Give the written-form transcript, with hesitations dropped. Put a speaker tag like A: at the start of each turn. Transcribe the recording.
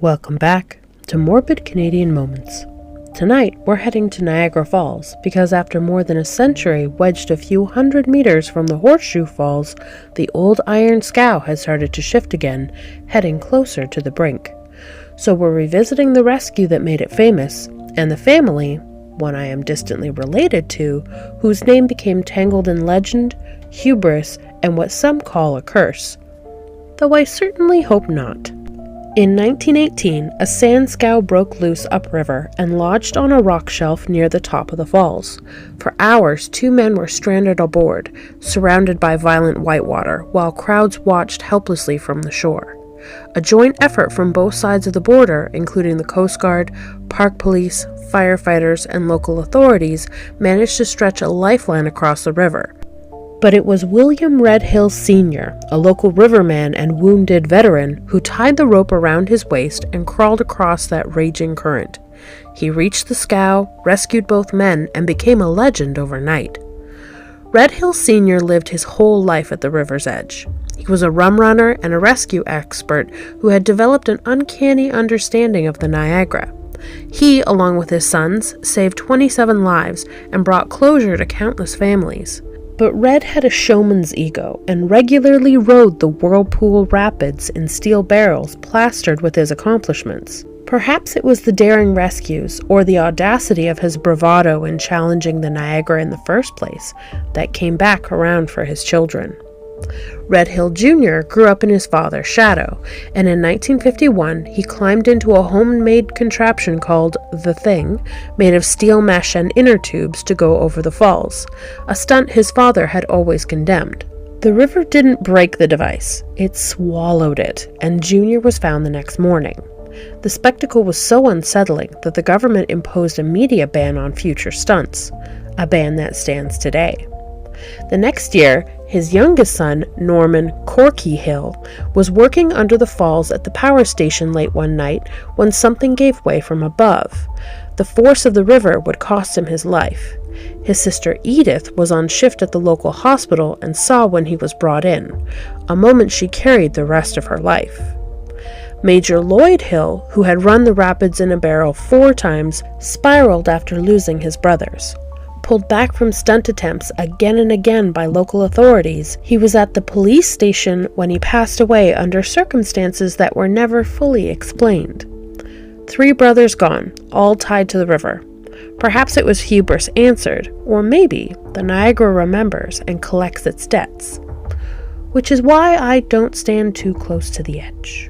A: Welcome back to Morbid Canadian Moments. Tonight, we're heading to Niagara Falls because after more than a century wedged a few hundred meters from the Horseshoe Falls, the old iron scow has started to shift again, heading closer to the brink. So we're revisiting the rescue that made it famous, and the family, one I am distantly related to, whose name became tangled in legend, hubris, and what some call a curse. Though I certainly hope not. In 1918, a sand scow broke loose upriver and lodged on a rock shelf near the top of the falls. For hours, 2 men were stranded aboard, surrounded by violent whitewater, while crowds watched helplessly from the shore. A joint effort from both sides of the border, including the Coast Guard, park police, firefighters, and local authorities, managed to stretch a lifeline across the river. But it was William Redhill Sr., a local riverman and wounded veteran, who tied the rope around his waist and crawled across that raging current. He reached the scow, rescued both men, and became a legend overnight. Redhill Sr. lived his whole life at the river's edge. He was a rum runner and a rescue expert who had developed an uncanny understanding of the Niagara. He, along with his sons, saved 27 lives and brought closure to countless families. But Red had a showman's ego and regularly rode the whirlpool rapids in steel barrels plastered with his accomplishments. Perhaps it was the daring rescues or the audacity of his bravado in challenging the Niagara in the first place that came back around for his children. Redhill Jr. grew up in his father's shadow, and in 1951 he climbed into a homemade contraption called The Thing, made of steel mesh and inner tubes to go over the falls, a stunt his father had always condemned. The river didn't break the device, it swallowed it, and Jr. was found the next morning. The spectacle was so unsettling that the government imposed a media ban on future stunts, a ban that stands today. The next year, his youngest son, Norman Corky Hill, was working under the falls at the power station late one night when something gave way from above. The force of the river would cost him his life. His sister Edith was on shift at the local hospital and saw when he was brought in, a moment she carried the rest of her life. Major Lloyd Hill, who had run the rapids in a barrel 4 times, spiraled after losing his brothers. Pulled back from stunt attempts again and again by local authorities, he was at the police station when he passed away under circumstances that were never fully explained. 3 brothers gone, all tied to the river. Perhaps it was hubris answered, or maybe the Niagara remembers and collects its debts. Which is why I don't stand too close to the edge.